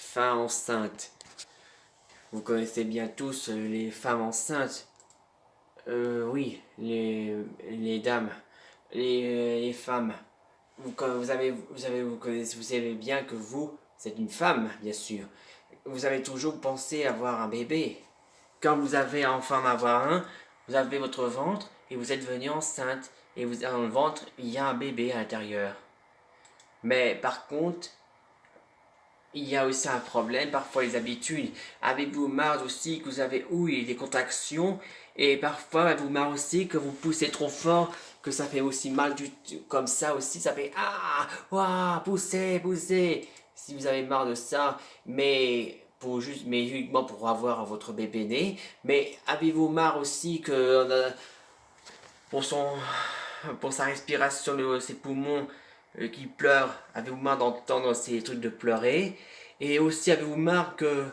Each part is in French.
Femme enceinte. Vous connaissez bien tous les femmes enceintes. Oui, les dames, les femmes. Vous savez bien que vous, c'est une femme, bien sûr. Vous avez toujours pensé avoir un bébé. Quand vous avez enfin en avoir un, vous avez votre ventre et vous êtes devenu enceinte. Et vous, dans le ventre, il y a un bébé à l'intérieur. Mais par contre, il y a aussi un problème, parfois les habitudes. Avez-vous marre aussi que vous avez des contractions et parfois avez-vous marre aussi que vous poussez trop fort, que ça fait aussi mal comme ça aussi, ça fait ouah, poussez, poussez. Si vous avez marre de ça, mais uniquement pour avoir votre bébé né, mais avez-vous marre aussi que pour son pour sa respiration, ses poumons qui pleurent, avez-vous marre d'entendre ces trucs de pleurer? Et aussi, avez-vous marre que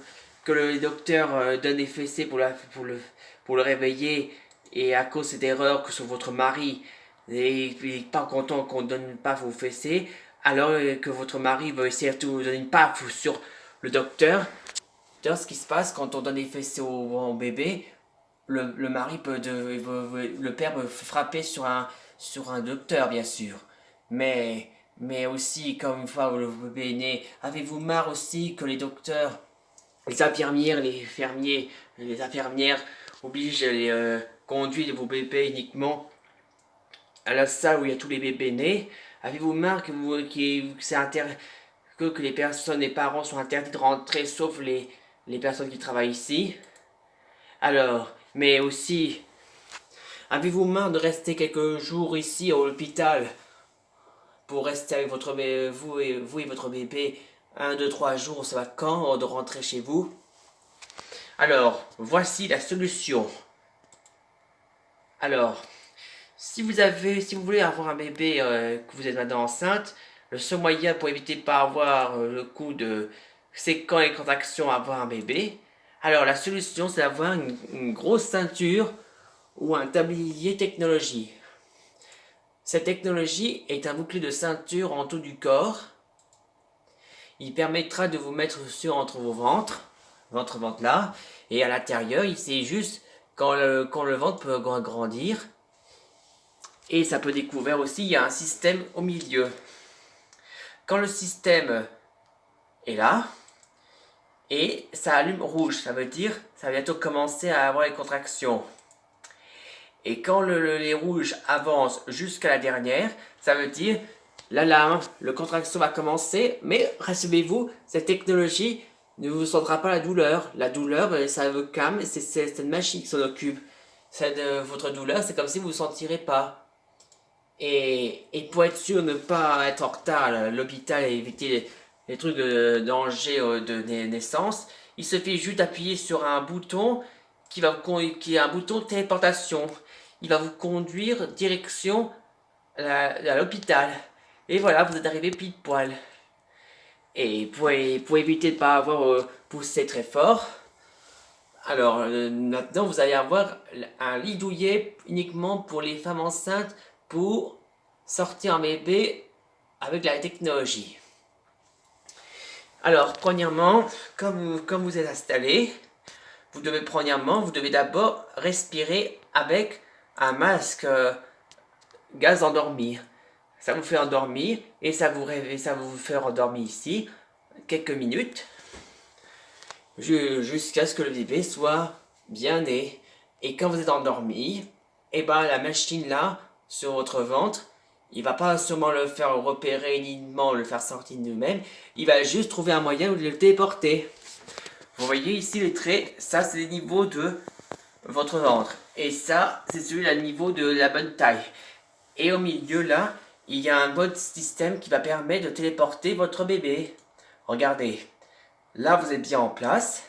le docteur donne des fessées pour le réveiller et à cause d'erreurs que sur votre mari, et il n'est pas content qu'on ne donne pas vos fessées, alors que votre mari va essayer de vous donner une paf sur le docteur. D'ailleurs, ce qui se passe quand on donne des fessées au bébé, le mari le père peut frapper sur un docteur, bien sûr. Mais aussi, comme une fois le bébé est né, avez-vous marre aussi que les docteurs, les infirmières, les infirmières obligent les conduire vos bébés uniquement à la salle où il y a tous les bébés nés? Avez-vous marre que les personnes, les parents sont interdits de rentrer sauf les personnes qui travaillent ici? Alors, mais aussi, avez-vous marre de rester quelques jours ici à l'hôpital pour rester avec vous et votre bébé 1, 2, 3 jours, ça va quand de rentrer chez vous? Alors, voici la solution. Alors, si vous voulez avoir un bébé que vous êtes maintenant enceinte, le seul moyen pour éviter de pas avoir le coup de séquent et contractions à avoir un bébé, alors la solution c'est d'avoir une grosse ceinture ou un tablier technologie. Cette technologie est un bouclier de ceinture en tout du corps. Il permettra de vous mettre sur entre vos ventre là, et à l'intérieur, c'est juste quand le ventre peut grandir. Et ça peut découvrir aussi, il y a un système au milieu. Quand le système est là, et ça allume rouge, ça veut dire ça va bientôt commencer à avoir les contractions. Et quand les rouges avancent jusqu'à la dernière, ça veut dire l'alarme, le contraction va commencer, mais rassurez-vous, cette technologie ne vous sentira pas la douleur. La douleur, ça vous calme, c'est une machine qui s'en occupe. Votre douleur, c'est comme si vous ne sentirez pas. Et pour être sûr de ne pas être en retard à l'hôpital et éviter les trucs de danger de naissance, il suffit juste d'appuyer sur un bouton qui est un bouton de téléportation. Il va vous conduire direction à l'hôpital. Et voilà, vous êtes arrivé pile poil. Et pour éviter de ne pas avoir poussé très fort, alors maintenant vous allez avoir un lit douillet uniquement pour les femmes enceintes pour sortir un bébé avec la technologie. Alors, premièrement, comme vous êtes installé, vous devez d'abord respirer avec un masque gaz endormir. Ça vous fait endormir et ça vous fait endormir ici quelques minutes jusqu'à ce que le bébé soit bien né. Et quand vous êtes endormi, et ben la machine là sur votre ventre, il va pas sûrement le faire repérer uniquement, le faire sortir de nous-mêmes, il va juste trouver un moyen de le téléporter. Vous voyez ici les traits, ça c'est le niveau de votre ventre. Et ça, c'est celui à niveau de la bonne taille. Et au milieu là, il y a un bon système qui va permettre de téléporter votre bébé. Regardez, là vous êtes bien en place.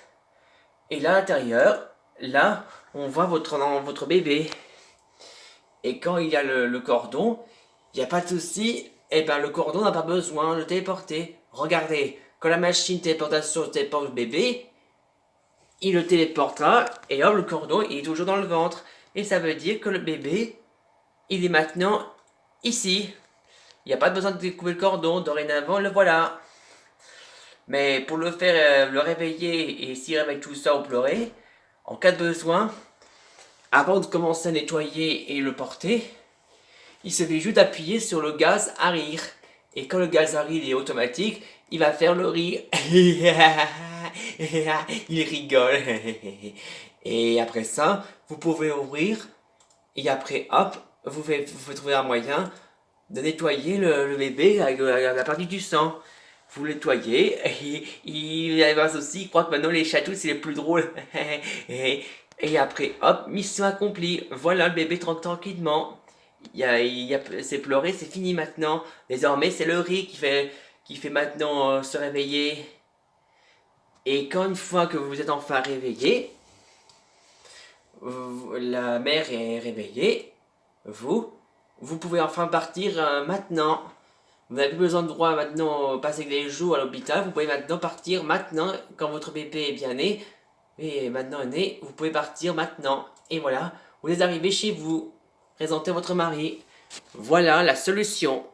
Et là à l'intérieur, là on voit votre bébé. Et quand il y a le cordon, il n'y a pas de souci. Et bien le cordon n'a pas besoin de téléporter. Regardez, quand la machine téléportation téléporte le bébé, il le téléportera et hop, le cordon il est toujours dans le ventre. Et ça veut dire que le bébé, il est maintenant ici. Il n'y a pas besoin de découper le cordon, dorénavant le voilà. Mais pour le faire, le réveiller et s'il réveille tout ça ou pleurer, en cas de besoin, avant de commencer à nettoyer et le porter, il suffit juste d'appuyer sur le gaz à rire. Et quand le gaz à rire est automatique, il va faire le rire. Il rigole. Et après ça, vous pouvez ouvrir. Et après, hop, vous pouvez trouver un moyen de nettoyer le bébé avec la partie du sang. Vous le nettoyez. Et il va aussi, il croit que maintenant les chatouilles c'est les plus drôles. Et après, hop, mission accomplie. Voilà, le bébé tranquillement. C'est pleuré, c'est fini maintenant. Désormais, c'est le riz qui fait maintenant se réveiller. Et quand une fois que vous êtes enfin réveillé, la mère est réveillée, vous pouvez enfin partir maintenant. Vous n'avez plus besoin de droit maintenant passer des jours à l'hôpital. Vous pouvez maintenant partir maintenant quand votre bébé est bien né. Et maintenant né, vous pouvez partir maintenant. Et voilà, vous êtes arrivé chez vous. Présentez votre mari. Voilà la solution.